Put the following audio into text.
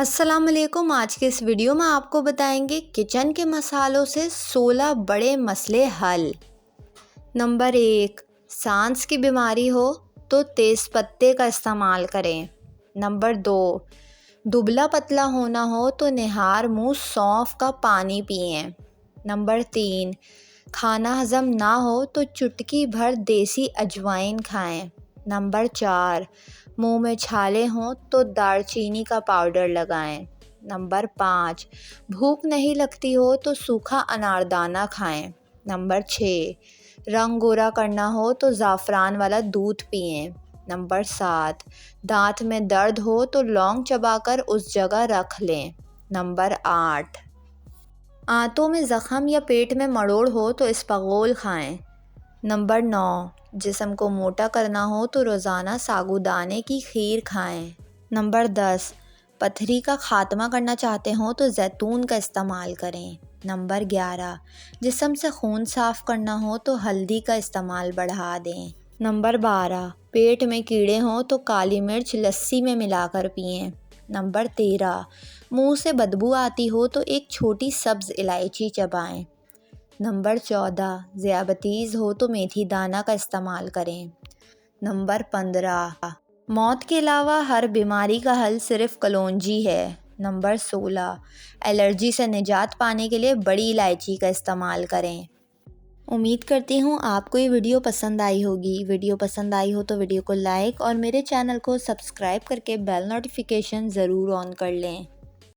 السلام علیکم۔ آج کے اس ویڈیو میں آپ کو بتائیں گے کچن کے مسالوں سے 16 بڑے مسئلے حل۔ نمبر 1، سانس کی بیماری ہو تو تیز پتے کا استعمال کریں۔ نمبر 2، دبلا پتلا ہونا ہو تو نہار منہ سونف کا پانی پئیں۔ نمبر 3، کھانا ہضم نہ ہو تو چٹکی بھر دیسی اجوائن کھائیں۔ نمبر 4، منہ میں چھالے ہوں تو دار چینی کا پاؤڈر لگائیں۔ نمبر 5، بھوک نہیں لگتی ہو تو سوکھا اناردانہ کھائیں۔ نمبر 6، رنگ گورا کرنا ہو تو زعفران والا دودھ پئیں۔ نمبر 7، دانت میں درد ہو تو لونگ چبا کر اس جگہ رکھ لیں۔ نمبر 8، آنتوں میں زخم یا پیٹ میں مروڑ ہو تو اسپغول کھائیں۔ نمبر 9، جسم کو موٹا کرنا ہو تو روزانہ ساگودانے کی کھیر کھائیں۔ نمبر 10، پتھری کا خاتمہ کرنا چاہتے ہوں تو زیتون کا استعمال کریں۔ نمبر 11، جسم سے خون صاف کرنا ہو تو ہلدی کا استعمال بڑھا دیں۔ نمبر 12، پیٹ میں کیڑے ہوں تو کالی مرچ لسی میں ملا کر پئیں۔ نمبر 13، منہ سے بدبو آتی ہو تو ایک چھوٹی سبز الائچی چبائیں۔ نمبر 14، ذیابیطس ہو تو میتھی دانہ کا استعمال کریں۔ نمبر 15، موت کے علاوہ ہر بیماری کا حل صرف کلونجی ہے۔ نمبر 16، الرجی سے نجات پانے کے لیے بڑی الائچی کا استعمال کریں۔ امید کرتی ہوں آپ کو یہ ویڈیو پسند آئی ہوگی۔ ویڈیو پسند آئی ہو تو ویڈیو کو لائک اور میرے چینل کو سبسکرائب کر کے بیل نوٹیفیکیشن ضرور آن کر لیں۔